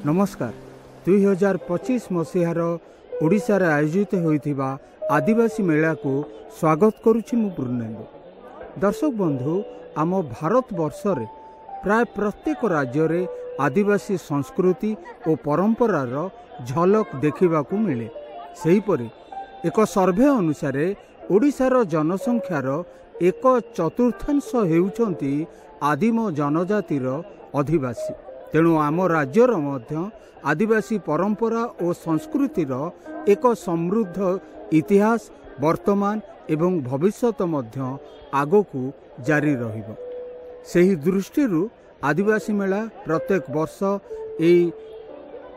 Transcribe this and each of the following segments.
नमस्कार 2025 मसीहार ओडिशार आयोजित होइथिबा आदिवासी मेला को स्वागत करुछि मु पूर्णेन्दु। दर्शक बंधु आम भारत वर्षरे प्राय प्रत्येक राज्य रे आदिवासी संस्कृति और परंपरार झलक देखिबाकू मिले। सेहीपरि एक सर्वे अनुसार ओडिशार जनसंख्यार 1/4 हेउछंती आदिम जनजातिर अधिवासी। तेणु आम राज्यर मध्य आदिवासी परंपरा और संस्कृतिर एक समृद्ध इतिहास वर्तमान एवं भविष्यत मध्य आगकू जारी रहिबो। सेही दृष्टिरू आदिवासी मेला प्रत्येक वर्ष एई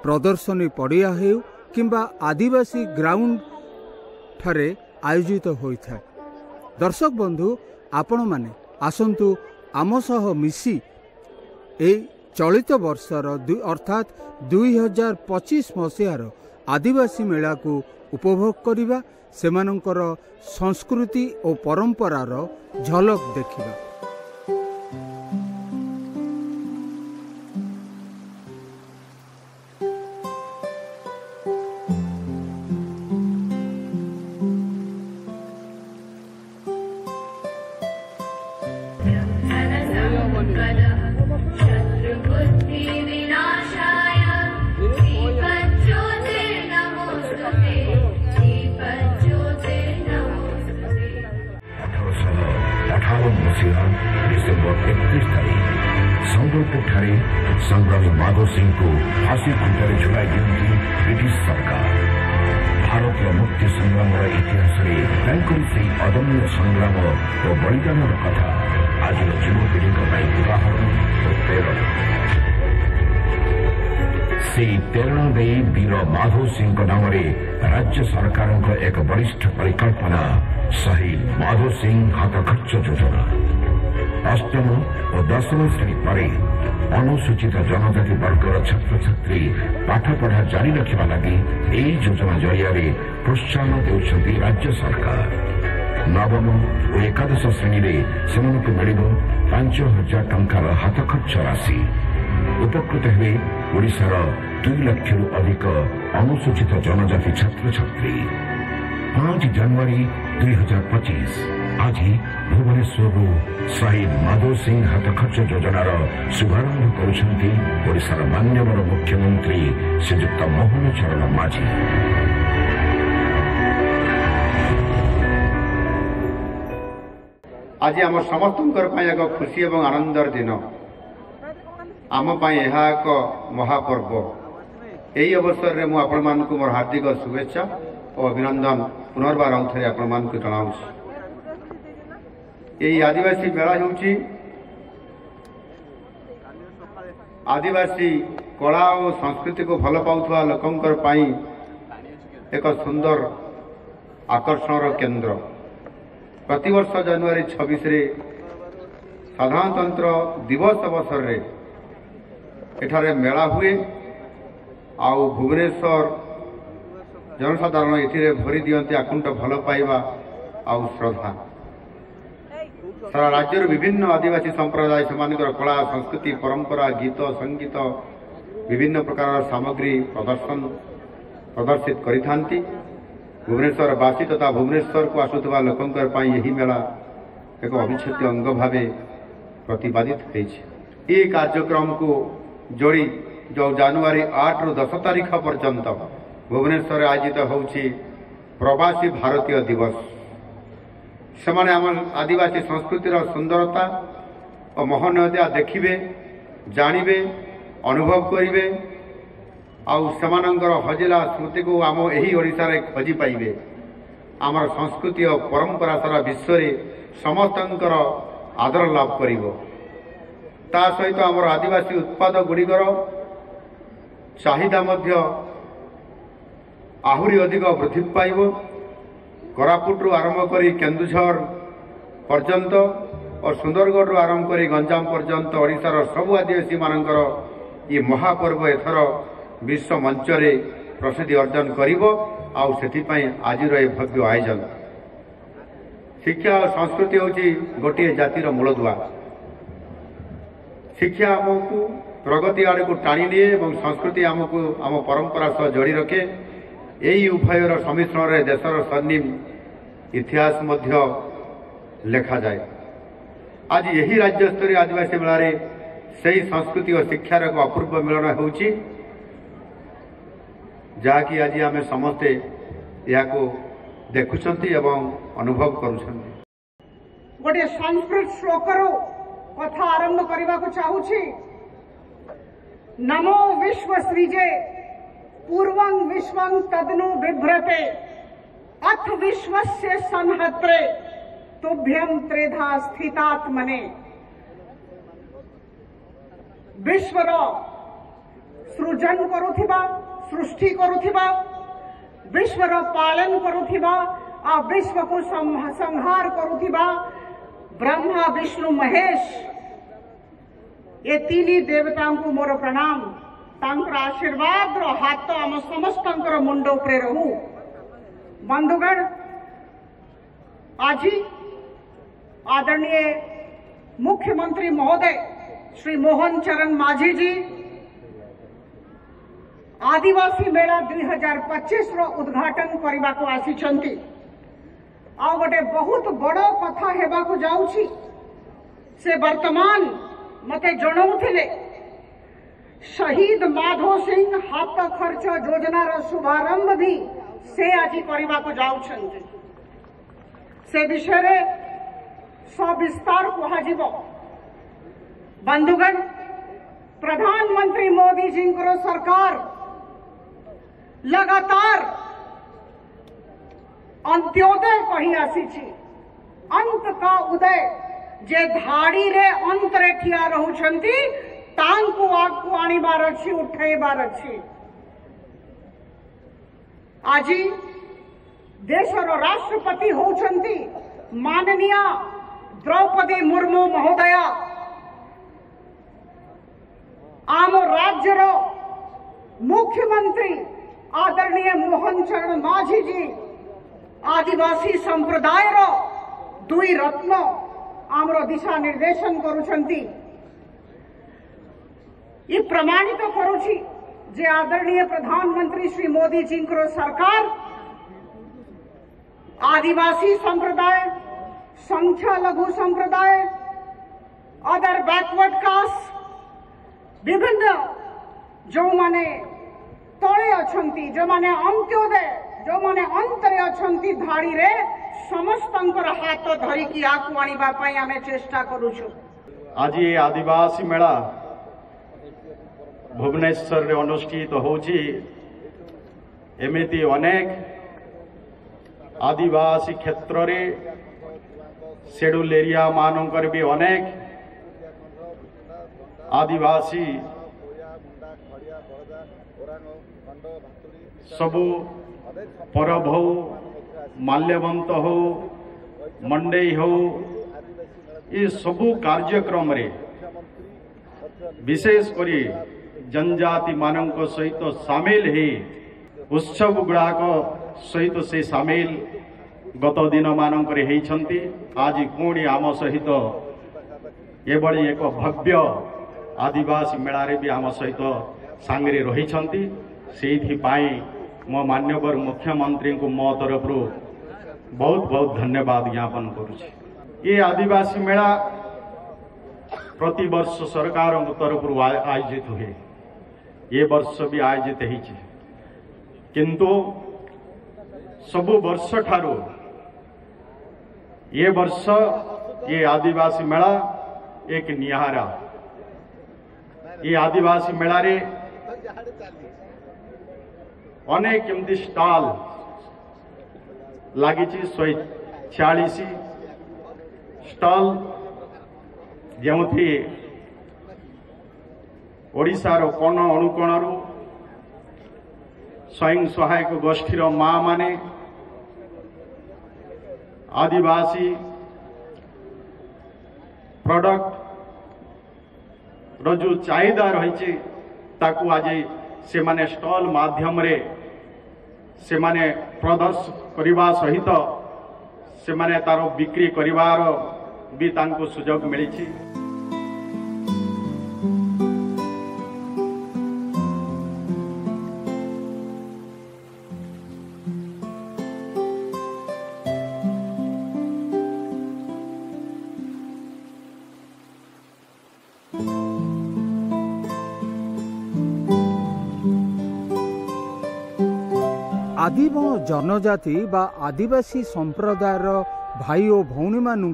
प्रदर्शनी पड़िया हेउ किंबा आदिवासी ग्राउंड ठारे आयोजित होइथाय। दर्शक बंधु आपण माने आसंतु आम सह मिसी ए चलित वर्षर अर्थात 2025 मसीहार आदिवासी मेला को उपभोग करिबा, सेमानंकर संस्कृति और परंपरार झलक देखिबा। डिसेम्बर 31 तारीख संबलपुर ठारे संग्रामी माधो सिंह को फांसी खुंटारे झुलाई दियंती ब्रिटिश सरकार। भारतीय मुक्ति संग्राम इतिहास से अदम्य संग्राम और बलिदान कथा आज युवपीढ़ी उदाहरण और प्रेरणा। से प्रेरणा दे वीर माधो सिंह नाम राज्य सरकार एक वरिष्ठ परिकल्पना शहीद माधो सिंह हाथ खर्च योजना। अष्टम और दशम श्रेणी पर अनुसूचित जनजाति वर्गर छात्र छात्री पाठपढ़ा जारी रखा लगी यही योजना जरिया प्रोत्साहन देउछंती राज्य सरकार। नवम और एकादश श्रेणी से मिल 5,000 टंकार हाथ खर्च राशि। उपकृत हुए ओडिशार 2 लाख अधिक अनुसूचित जनजाति छात्र छात्री। 5 जनवरी 2025 आज भुवनेश्वर शहीद माधो सिंह हाथ खर्च योजनार शुभारंभ करुछंती ओडिशार माननीय मुख्यमंत्री श्रीयुक्त मोहन चरण माझी। आज आम समस्त एक खुशी और आनंदर दिन। आम एक महापर्व। यही अवसर में मुझे मोर हार्दिक शुभेच्छा और अभिनंदन पुनर्बार आउे आपको जनाऊँ। यही आदिवासी मेला होउची आदिवासी कला और संस्कृति को भल पाउथवा लोकंकर पाई एक सुंदर आकर्षण केंद्र। प्रतिवर्ष जनवरी 26 रे साधारणतंत्र दिवस अवसर रे एठारे मेला हुए। आउ भुवनेश्वर जनसाधारण एथिरे भरी दियंती आकुंठ भल पाइबा आउ श्रद्धा। सारा राज्यर विभिन्न आदिवासी संप्रदाय सेमानकर कला संस्कृति परंपरा गीत संगीत विभिन्न प्रकार सामग्री प्रदर्शित करिथांती। भुवनेश्वर बासी तथा भुवनेश्वर को आसुवा लोकंकर पाई यही मेला एक अविच्छेद्य अंग भावे प्रतिपादित होइछि। ये कार्यक्रम को जोड़ी जो जनवरी 8 रु 10 तारीख पर्यंत भुवनेश्वर आयोजित होउछि प्रवासी भारतीय दिवस। सेमाने आम आदिवासी संस्कृतिर सुंदरता और महनीयता देखिबे, जानिबे, अनुभव करिबे। आउ सेमानंकर हजिला स्मृति को आम यही ओडिशा रे खोजी पाइबे। आमर संस्कृति और परंपरा सारा विश्व रे समस्तंकर आदर लाभ करिवो। ता सहित आमर आदिवासी उत्पाद गुड़िकर चाहिदा मध्य आहुरी अधिक वृद्धि पाइबो। कोरापुटू आरंभ करी केन्दुझर पर्यंत और सुंदरगढ़ आरंभ करी गंजाम पर्यंत ओडिशार सबु आदिवासी मानकर ये महापर्व एथर विश्व मंच रे प्रसिद्धि अर्जन करिवो। आउ सेथिपई आजिर ए भव्य आयोजन। शिक्षा और संस्कृति होची गोटे जातिर मूलदुआ। शिक्षा आमको प्रगति आड़ को टाणी निए और संस्कृति आमको आम परंपरा सह जोड़ी रखे। यही उभयर सम्मिश्रण में देशर स्वर्णिम इतिहास मध्य लेखा जाए। आज यही राज्य स्तरीय आदिवासी मेला से संस्कृति और शिक्षार एक अपूर्व मिलन होउछि, जहाँकि आज आम समस्ते या देखुंट एवं अनुभव करुछन्ति। गोटे संस्कृत श्लोकर कथा आरंभ करने को चाहूछि। नमो विश्व सृजे पूर्वं विश्वं तदनु बिभ्रते अथ विश्वस्य संहत्रे तुभ्यं त्रेधा स्थितात्मने। विश्वर सृजन करुथिबा, सृष्टि करुथिबा, विश्वर पालन करुथिबा आ विश्व को संहार करुथिबा ब्रह्मा विष्णु महेश ये तीन देवता को मोर प्रणाम। तांकर आशीर्वाद रो हाथ आम समस्त मुंड उपरे रहू। बंधुगण, आज आदरणीय मुख्यमंत्री महोदय श्री मोहन चरण माझी जी आदिवासी मेला 2025 रो उद्घाटन करने को आसी। आ गोटे बहुत बड़ कथा हेबा को जाउछि। से वर्तमान मते जणाउथिले शहीद माधो सिंह हाथ खर्च योजनार शुभारंभ भी से आज करने को जाउछन्ति। से विषय रे सविस्तार कह। बंधुगण, प्रधानमंत्री मोदी जी को सरकार लगातार अंत्योदय कही आसी। अंत का उदय जे धाड़ी रे अंत रे ठिया रहउछन्ति तांकु आगु आनिबार अछि, उठैबार अछि। आज देशर राष्ट्रपति होउछन्ति माननीय द्रौपदी मुर्मू महोदया। आम राज्यर मुख्यमंत्री आदरणीय मोहन चरण माझी जी आदिवासी संप्रदायर दुई रत्न आमर दिशा निर्देशन करुछन्ति। ये प्रमाणित करुछि जे आदरणीय प्रधानमंत्री श्री मोदी जी को सरकार आदिवासी संप्रदाय, संख्या लघु संप्रदाय, अदर बैकवर्ड कास्ट, विभिन्न जो माने तले अछंती, जो माने अंत्योदय, जो माने अंतरे अछंती धाड़ी रे समस्तंकर हाथ धरिकी आकु आनिबा पई आमे चेष्टा करूछु। आज ये आदिवासी मेला भुवनेश्वर रे अनुष्ठित होछि। एमिति अनेक आदिवासी क्षेत्र रे शेड्यूल एरिया मानकर भी अनेक आदिवासी सबु परब हो, माल्यवंत हो, मंडई हो, ये सबु कार्यक्रम रे विशेष करी जनजाति मानक सहित सामिल ही उत्सव गुड़ाक सहित से सामिल गत दिन मानक होती। आज पुणी आम सहित एभली एक भव्य आदिवासी मेलारे भी आम सहित सांगरे रही। मो मान्यवर मुख्यमंत्री को मो तरफ बहुत बहुत धन्यवाद ज्ञापन करुछि। ये आदिवासी मेला प्रति वर्ष सरकार तरफ आयोजित हुए। ये वर्ष भी आयोजित होइछि, किंतु सबु वर्ष ठारू ये वर्ष ये आदिवासी मेला एक निहारा। ये आदिवासी मेला रे अनेक एमती स्टॉल लगी 146 स्टॉल जो ओडिशार कोण अनुकोणर स्वयं सहायक गोष्ठीर माँ माने आदिवासी प्रोडक्ट रो जो चाहिदा रही ताकू आज से माने स्टॉल माध्यम रे से माने प्रदर्शन करने सहित से माने तार बिक्री करिवार भी तांको सुजोग मिली। आदिम जनजाति बा आदिवासी संप्रदायर भाई और भौणी मानू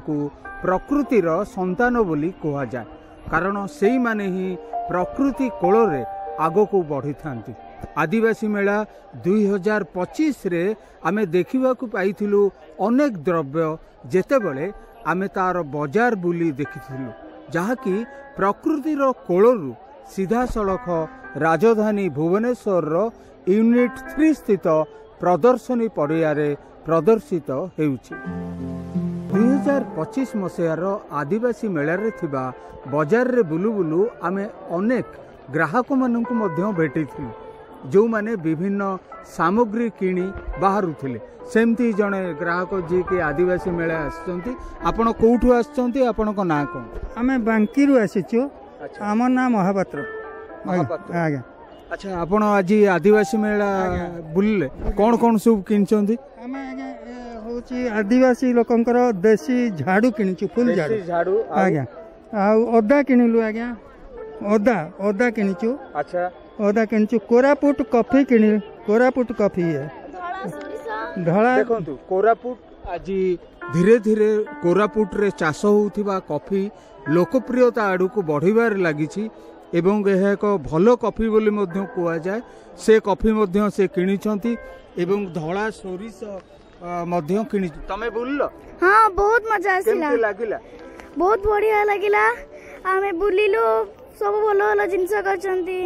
प्रकृतिर संतान बोली कहा जाए कारण से माने ही प्रकृति कोल रे आगो को बढ़ी थांती। आदिवासी मेला 2025 रे आमे देखिबा को पाइथिलु अनेक द्रव्य जेतेबेले आमे तार बाजार बुली देखिथिलु जहाँकि प्रकृतिर कोलरू सीधा सड़क राजधानी भुवनेश्वर यूनिट 3 स्थित प्रदर्शनी पड़ियारे प्रदर्शित हेउछि। 2025 मसीहार आदिवासी मेलारे थिबा बाजार रे बुलु बुलु आमे अनेक ग्राहक मानक मध्य भेटिथिलु जो माने विभिन्न सामग्री किणी बाहरुथिले। सेमती जणे ग्राहक जी के आदिवासी मेला आछंती। आपण कोठु आछंती? आपण को ना कोन? आमे बांकीरु आसीछु। हमर नाम महापात्र। आगे अच्छा आपण आज आदिवासी मेला बुलले कोन कोन सब किनचंती? आमे आगे होची आदिवासी लोकंकर देसी झाड़ू किनिछु फुल झाड़ू आगे आ ओदा किनिलु आगे ओदा किनिछु। अच्छा ओदा किनिछु। कोरापुट कॉफी किनि कोरापुट कॉफी है धला देखंतु कोरापुट आज धीरे धीरे कोरापुट रे चाष होउथिबा कॉफी लोकप्रियता आडू को बढ़िबार लागिछि एवं यह एक भल कॉफी बोली मध्य कुआ जाए। से कॉफी मध्य से किनिछंती एवं धला सोरिस मध्य किनि। तमे बोललो? हाँ बहुत मजा आसिला। केमती लागिला? बहुत बढ़िया लागिला। आमे बुलिलो सब भल भल जिंस करछंती।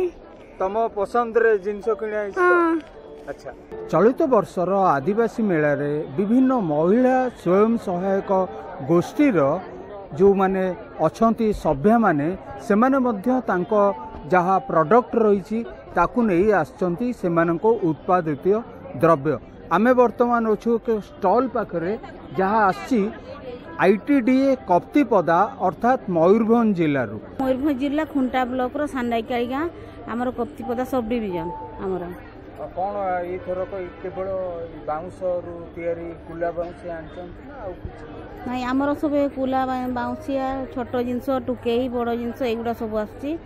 तम पसंद रे जिंस किना? हाँ। अच्छा चलित वर्षर आदिवासी मेला रे विभिन्न महिला स्वयं सहायक गोष्ठीर जो माने अछंती सभ्य माने से माने मध्य तांको जहा प्रोडक्ट रही ताकू नहीं आछंती सेमानको उत्पादित द्रव्य। आमे वर्तमान अछु के स्टॉल पाखरे जहा आछि आईटीडीए कप्तिपदा अर्थात मयूरभंज जिल्लारू। मयूरभंज जिला खुंटा ब्लॉक रो सान्डाईकाई गाँ आमर कप्तिपदा सब डिविजन आमर। कौन ये थरक केवल बाउंस रु तयारी कुला बाउंस आनचंती ना आ कुछ नहीं? आमर सब कुला बाउंसिया छोट जिनस टुकेई बड़ जिनस एगुड़ा सब आछी।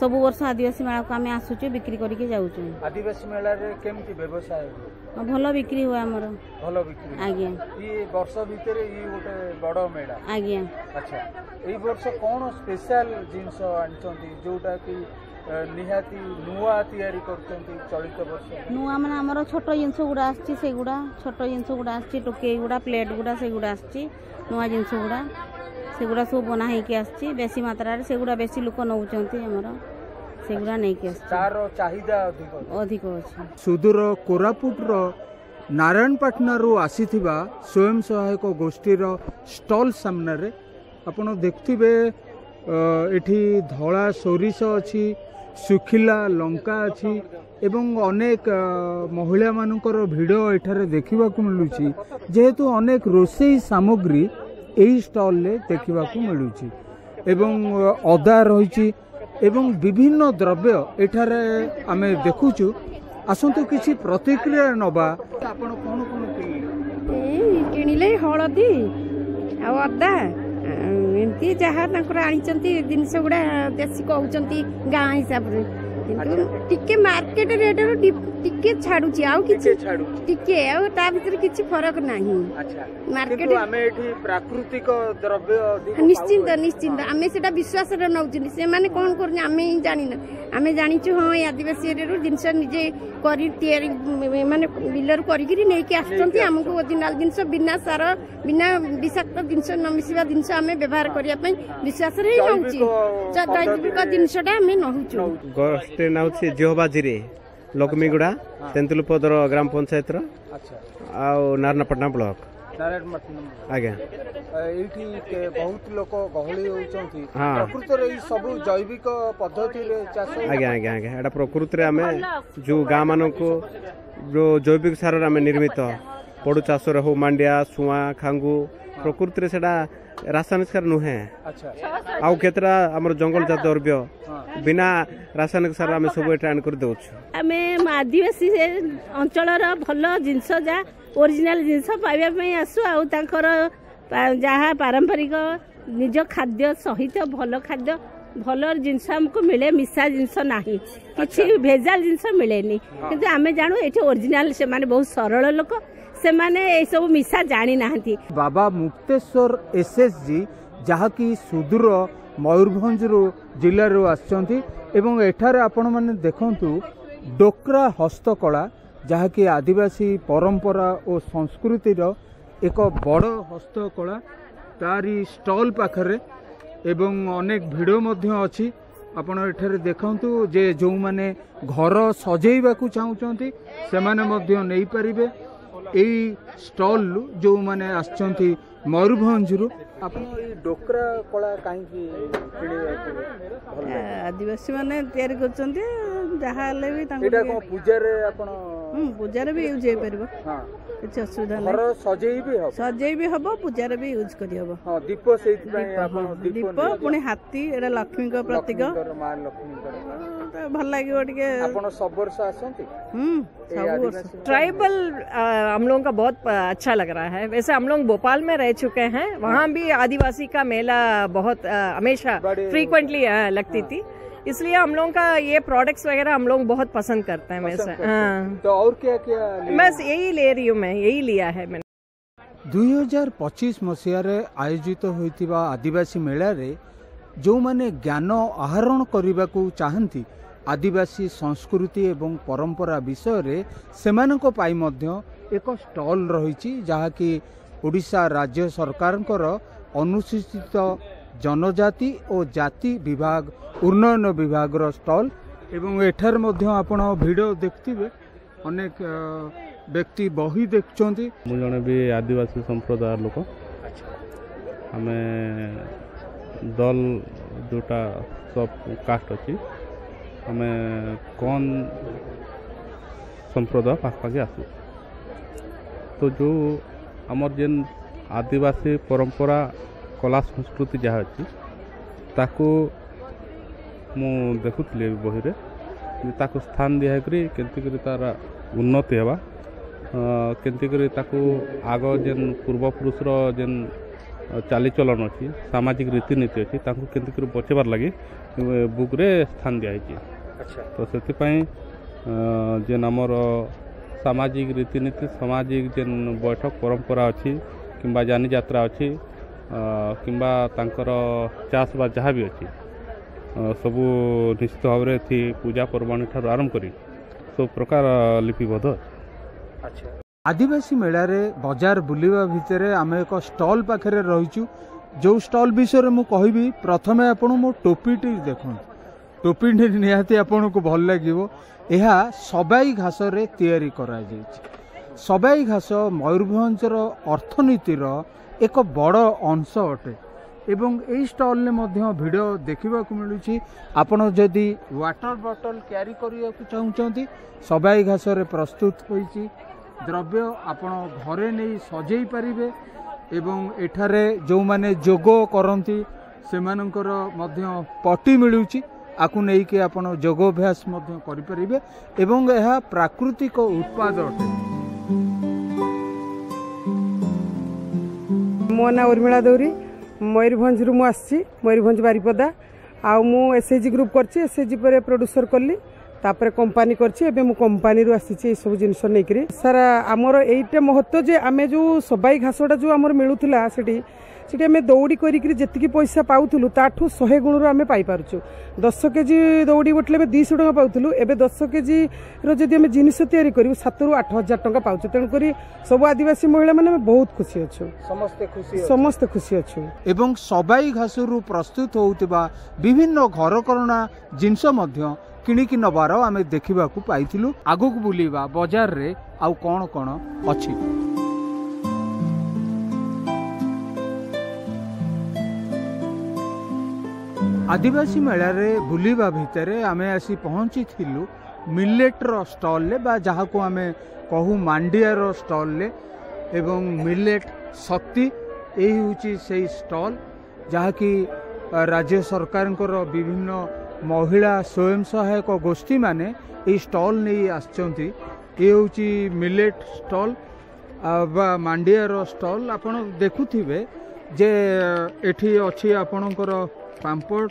सब वर्ष आदिवासी मेला को आम आसुचु बिक्री करके जाउचु। आदिवासी मेला रे केमती व्यवसाय भल बिक्री हुए आमर? भल बिक्री। आज्ञा ये वर्ष भीतर ये गोटे बड़ मेला? आज्ञा। अच्छा एई वर्ष कौन स्पेशल जिनस आनचंती जोटा कि निहाती नुआ तयारी करचंती चलित वर्ष? नुआ माने आमर छोट जिनस गुडा आछी से गुडा छोट जिनस गुडा आछी टोके गुडा प्लेट गुडा से गुडा आछी नुआ जिनस गुडा से गुडा सब बना हे के आछी बेसी मात्रा रे से गुडा बेसी लोक नउचंती आमर से गुडा नै के आछी। तार चाहिदा अधिक अछि। सुदूर कोरापुट रो नारायणपाटना रो आसीथिबा स्वयं सहायक गोष्ठीर स्टॉल सामने रे आपण देखथिबे एठी धला सोरिस अछि सुखिला लंका अछि एवं अनेक महिला मानकर भिड़ एठारे देखा मिलूँ जेहेतु अनेक रोषेई सामग्री यही स्टॉल ले देखा मिलूँ एवं अदा रही एवं विभिन्न द्रव्य एठारे आमे देखुचु। आसंतु किसी प्रतिक्रिया नबा आपण कोन कोन किनिले हळदी आ अदा एमती जहाँ आनी जिनस गुड़ा देसी कहते गाँ हिसाब से टिके मार्केट रेट टिके छाड़ुची आउ किछि टिके आउ ता भीतर किछि फरक नाही। मार्केट आमे एठी प्राकृतिक द्रव्य निश्चिंत निश्चिंत आमे सेटा विश्वास रे नउचुनी से माने कोन करनी आमे ही जानि ना आमे जानिछु हां आदिवासी एरिया जिनस निजे करी तयारी माने बिलर करी करी नै के आछंती हमको ओरिजिनल जिनस बिना सार बिना विषाक्त जिनस न मिसिबा जिनस आमे व्यवहार करिया पई विश्वास रे नउची जैविक जिनसटा आमे नहुचु। गोष्ठी नाउची जोबाजिरे लक्ष्मीगुड़ा तेंतुलपदर ग्राम पंचायत नारायणपाटना ब्लॉक आज्ञा ये बहुत लोक गहली होती प्रकृत सब जैविक पद्धति आज्ञा आज्ञा आज्ञा एटा प्रकृत रे आमे जो गाँ मान को जो जैविक सार आमे निर्मित पड़ू चाष हो मांडिया सुआ खांगू प्रकृत रे सेटा रासायनिक सार नुहे आउ केतरा हमर जंगल जात द्रव्य बिना रासायनिक सार आमे सब एटा आन कर देउछु। आमे आदिवासी अंचलर भल जिनस जा ओरिजिनल जिनस पाइबा पई आसु आउ तांकर जहाँ पारंपरिक निज खाद्य सहित भल खाद्य भल जिनस हमको मिले मिसा जिनस नहीं किसी भेजाल जिनस मिले किंतु आम जानू ये ओरिजिनाल से माने बहुत सरल लोक से माने ये सब मिसा जानी ना। बाबा मुक्तेश्वर एसएसजी जहाँकि सुदूर मयूरभंज जिले आसचंती एवं एठारे आपण माने देखंतु डोकरा हस्तकला जहाँकि आदिवासी परंपरा और संस्कृतिर एक बड़ हस्तकला तारी स्टॉल पाखरे एवं अनेक भिडियो मध्य अच्छी आपण एठारे देखंतु जे जो माने घर सजेइबा को चाहउचंती से माने मध्य नै परिबे एई स्टॉल जो माने आछंती मयूरभंज आपण ए डोकरा कला काई की आदिवासी माने तयारी करचंती जहा ले भी तांको एटा को पूजा रे आपण पूजा रे भी यूज हे परबो। हां किछ असुविधा नै घर सजेई भी हबो पूजा रे भी यूज करी हबो। हां दीप सेति पय आपण दीप पुणी हाथी एटा लक्ष्मी को प्रतीक मां लक्ष्मी को भल लागियो टिके आपण सब वर्ष आसंती। सब वर्ष ट्राइबल हम लोगों का बहुत अच्छा लग रहा है। वैसे हम लोग भोपाल में रह चुके हैं, वहाँ भी आदिवासी का मेला बहुत हमेशा फ्रीक्वेंटली लगती थी, इसलिए हम लोगों का ये प्रोडक्ट्स वगैरह हम लोग बहुत पसंद करते हैं। वैसे हाँ तो और क्या क्या बस यही ले रही हूँ मैं, यही लिया है मैंने। 2025 मसीह आयोजित होइतिबा आदिवासी मेला रे जो माने ज्ञान आहरण करने को चाहती आदिवासी संस्कृति एवं परंपरा विषय रे सेमानक पाई मध्य एक स्टॉल रही जहाँकि ओडिशा राज्य सरकारकर अनुसूचित जनजाति और जाति विभाग उन्नयन विभाग स्टॉल एवं एठार मध्य आपण वीडियो देखथिबे अनेक व्यक्ति बही देखछंती। मु जने भी आदिवासी संप्रदाय लोक आमे दल जोटा सब कास्ट अच्छी आमे कौन संप्रदाय पाखपाखि आसू तो जो आमर जेन आदिवासी परंपरा कला संस्कृति जहाँ अच्छी ताकू मु देखुली बही रे ताकू स्थान दिहाकरी केंती तार उन्नति हेबा केंती ताकू आग जेन पूर्वपुरुषर जेन चालीचलन अच्छी सामाजिक रीतिनीति अच्छी ताकू केंती बचेबार लगी बुक रे स्थान दिखाई। तो से जेन आमर सामाजिक रीतिनीति सामाजिक जेन बैठक परंपरा अच्छी किंबा जानी यात्रा अच्छी किंबा तांकर चाष बा जहाँ भी अच्छी सबू निश्चित भाव में पूजा पर्वाणी ठार आरंभ करी सब प्रकार लिपिबद्ध अच्छी। आदिवासी मेला रे बाजार बुलिबा भितर आम एक स्टॉल पाखरे रहीचु जो स्टॉल विषय मु कहबी प्रथमे आपण मो टोपीटी देखो टोपी निहाती आपन को भल लागिवो। एहा सबाई घास रे तयारी करा जायछि। सबाई घास मयूरभंजर अर्थनीतिर एक बड़ अंश अटे एवं एई स्टॉल ने मध्य वीडियो देखिबा को मिलुछि। आपण जदि वाटर बॉटल कैरी करिया को चाहुचंती सबाई घास रे प्रस्तुत होईछि द्रव्य आपण घरे नहीं सजेई पारिबे एवं एठारे जो माने जोगो करंती सेमानकर मध्य पटी मिलुछि आकु नहीं कि आपण जोगाभ्यास मध्य करि परिबे एवं यह प्राकृतिक उत्पाद अटे। मो ना उर्मिला दौरी मयूरभंज रु मु आसी मयूरभंज बारिपदा आ मु एसएचजी ग्रुप करछि एसएचजी पर प्रोड्यूसर करली तापर कंपनी करछि एबे मु कंपनी रु आसी ए सब जिंस नै करी सर हमर एइटे महत्व जे आमे जो सबाई घासडा जो हमर मिलुथिला सेठी सेठी आमे दौड़ी करी जेतिकी पैसा पाउथुलु ताठू 100 गुण रो आमे पाई पारुछु। 10 केजी दौड़ी गोटले 200 टका पाउथुलु एबे 10 केजी रो जदि आमे जिनिस तयारी करिवु 7 रु 8000 टका पाउछु। तेन करी सब आदिवासी महिला माने बहुत खुशी अछु, समस्त खुशी अछु। एवं सबाई घासरु प्रस्तुत होउतिबा विभिन्न घर करना जिंस मध्य किणिकी नबार आमे देखिबा को पाइथिलु। आगो को बुलीबा बाजार रे आउ कोन कोन अछि। आदिवासी मेला रे बुलीबा भितरे आमे आसी पहुंची थिलु मिलेट रो स्टॉल ले बा जहा को आमे कहू मांडिया रो स्टॉल ले एवं मिलेट शक्ति एही होची सेही स्टॉल जहा की राज्य सरकार विभिन्न महिला स्वयं सहायक गोष्ठी माने ए स्टॉल नहीं आछंती। ए होची मिलेट स्टॉल बा मांडिया रो स्टॉल आपण देखुथिबे जे एठी अछि आपणकर पाम्पड़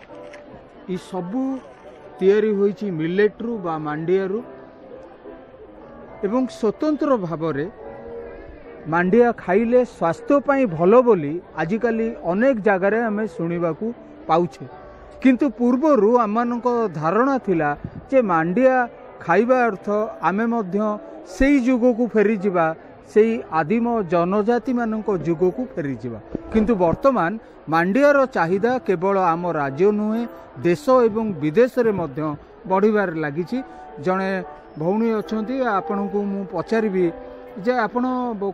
ये सबू तैयारी होइछि मिलेट्रु बा मांडियारू एवं स्वतंत्र भाव में मांडिया खाइले स्वास्थ्य पाई भल बोली आजिकाली अनेक जगार आम शुणा पाउछे किंतु पूर्वरु आमक धारणा थिला जे मांडिया खाइबा अर्थ आमे मध्य सेई जुग को फेरी जिबा सेई आदिम जनजाति मानक जुग को फेरी जिबा किंतु वर्तमान मांडियार चाहिदा केवल आम राज्य नुहे देश एवं विदेश रे मध्य बढ़िबार लागिछि। जणे भौणी अछंती आपन को मु पचारिबी जे आपण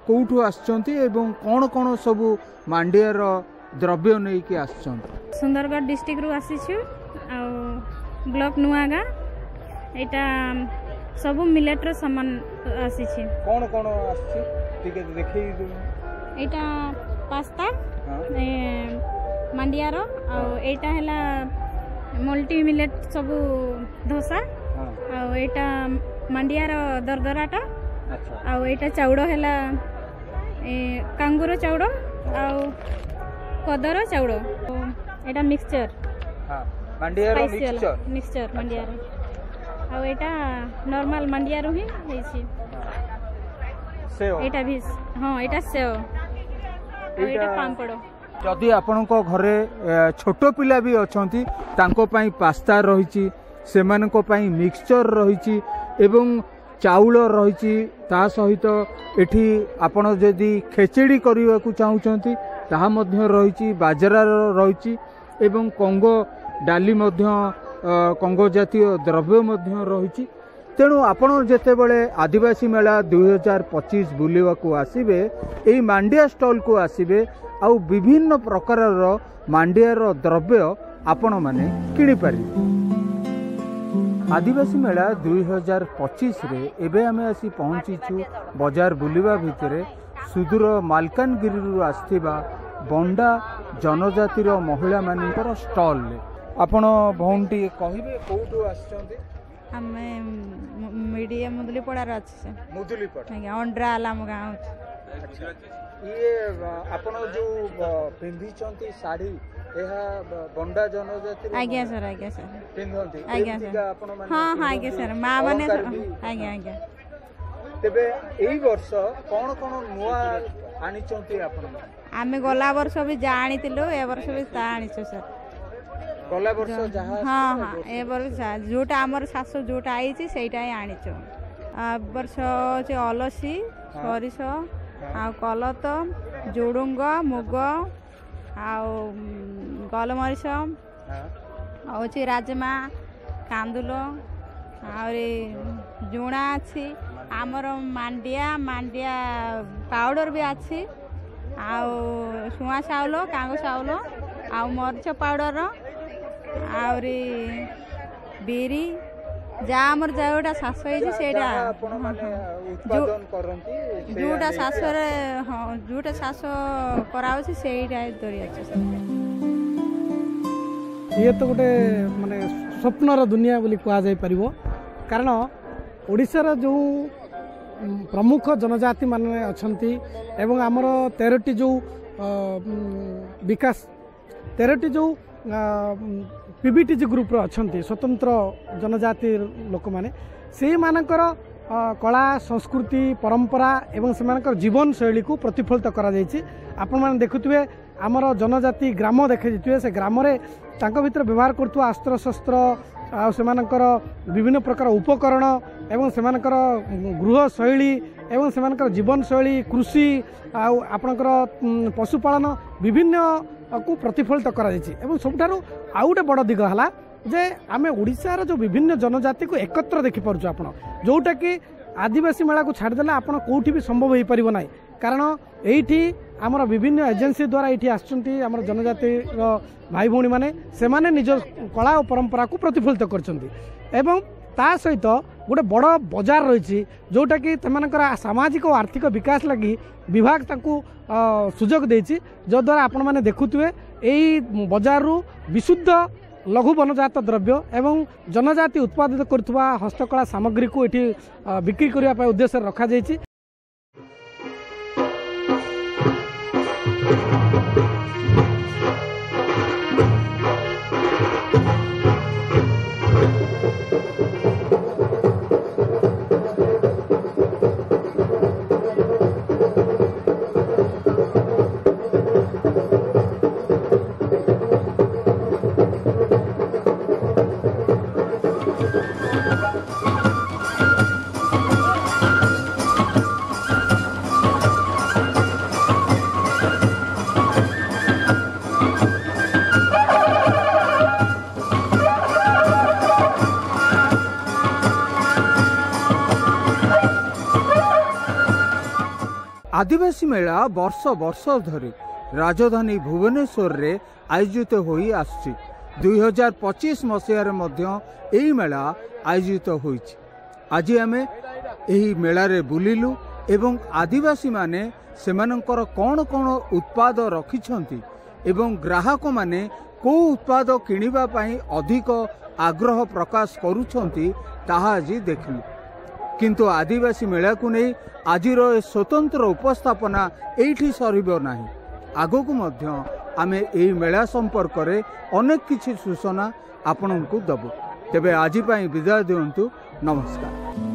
कोठू आछंती एवं कोन कोन सब मांडियार द्रव्य नै कि आछंती। सुंदरगढ़ डिस्ट्रिक्ट रु आसीछु आ ब्लॉक नुआगा एटा सब मिलेटर सामान आसीछि। कोन कोन आछि टिके देखै एटा पास्ता मांडियार आ एटा हैला मल्टी मिलेट सब धोसा आ एटा मांडियार दरदराटा आ एटा चाउड़ हैला कांगुर चाउड़ आ कदर चाउड़ एटा मिक्सचर मांडियार मिक्सचर मांडियार आ एटा नॉर्मल मांडियार ही हेछि सेव एटा भी हां एटा सेव एटा पांपड़। जदि आपणक घरे छोट पिला भी अछंती तांको पई पास्ता रहिछि सेमानको पई मिक्सचर रहिछि एवं चाउल रहिछि ता सहित एठी आपण जदि खेचेडी करिवा को चाहुचंती ताहा मध्य रहिछि बाजरा रहिछि एवं कंगो डाली मध्य कंगो जातीय द्रव्य मध्य रहिछि। तेणु आपण जेतेबेले आदिवासी मेला 2025 बुलिवा को आसीबे एई मांडिया स्टॉल को आसीबे आउ विभिन्न प्रकारर मांडियार द्रव्य आपण माने किनि पारि। आदिवासी मेला 2025 रे एबे आमे आसी पहुंचीछु बाजार बुलिवा भितरे सुदूर मालकानगिरी रु आस्थिबा बंडा जनजातिर महिला मानकर स्टॉल ले आपण भौंटी कहिबे कोठू आछंती। हमें मीडिया मुदलीपड़ा अच्छे मुदलीपड़ा आज्ञा अंड्रा आलाम गाँव। अच्छा ये आपण जो पिंधी चंती साड़ी एहा बंडा जनजाति आज्ञा सर पिंधंती आज्ञा सर आपण माने हां हां आज्ञा सर मां माने आज्ञा आज्ञा। तेबे एई वर्ष कोन कोन नुआ आनी चंती आपण आमे गला वर्ष भी जानितिलो ए वर्ष भी ता आनिछो सर गला वर्ष जहा हां हां ए वर्ष जोटा हमर सासु जोटा आईची सेटा ही आनिछो। आ वर्ष जे अलसी सरिस आ कलत जोडुंग मुग आ गलमरिच आ छि राजमा कांदुलो आरे जुणा अछि आमर मांडिया मांडिया पाउडर भी अछि आ सुआ चाउल कांगो चाउल आ मरच पाउडर आउरी बीरी जा हमर जोटा सास होइछि सेटा उत्पादन करंती जोटा सास रे हां जोटा सास कराउछि सेटा दरी अछि। ये तो गोटे माने स्वप्नर दुनिया बोली कहा जाय परिबो कारण ओडिसा जो प्रमुख जनजाति माने अछंती एवं आमर 13टी जो विकास 13टी जो पीबीटीजी ग्रुप अच्छी स्वतंत्र जनजाति लोक मैंने से मानकर कला संस्कृति परंपरा एवं से जीवन शैली को प्रतिफलित करा आपण मैंने देखुए आमर जनजाति ग्राम देखा से ग्राम भीतर व्यवहार करुवा अस्त्र शस्त्र आकर विभिन्न प्रकार उपकरण एवं से गृह शैली एवं से जीवन शैली कृषि आपणकर पशुपालन विभिन्न को प्रतिफलित करा एवं सबुठारु आउ गोटे बड़ दिग है जे आमे ओडिशार जो विभिन्न जनजाति को एकत्र देखि पारछु आपण जोटा कि आदिवासी मेला को छाड़देला आपण कोठी भी संभव हो पारिबो नाही कारण एठी आमर विभिन्न एजेंसी द्वारा ये आसुँच आम जनजाति भाई भौणी मैंने से निज कला और परंपरा को प्रतिफलित कर सहित गोटे बड़ बजार रही जोटा कि सामाजिक और आर्थिक विकास लगी विभाग सुजोग देछि जद्वारा आपण मैंने देखुए यही बजार विशुद्ध लघु वनजात द्रव्य एवं जनजाति उत्पादित करुवा हस्तकला सामग्री को ये बिक्री करने उद्देश्य रखा जाइछि। आदिवासी मेला वर्ष वर्ष धरी राजधानी भुवनेश्वर रे आयोजित होई आछि। 2025 मसीहार मध्य एही मेला आयोजित होईछि। आज आमे एही मेला रे बुलिलु एवं आदिवासी माने सेमानंकर कौन कौन उत्पाद रखिछंती एवं ग्राहक माने को उत्पाद किनिबा पई अधिक आग्रह प्रकाश करूछंती ताहा आज देखलु। किंतु आदिवासी मेला को नहीं आजिर स्वतंत्र उपस्थापना एठी सरिबो नाही। आगकू मध्य आमे एही मेला संपर्क रे अनेक किछि सूचना आपनकू दबु। तेबे आजि पई विदाय दियंतु। नमस्कार।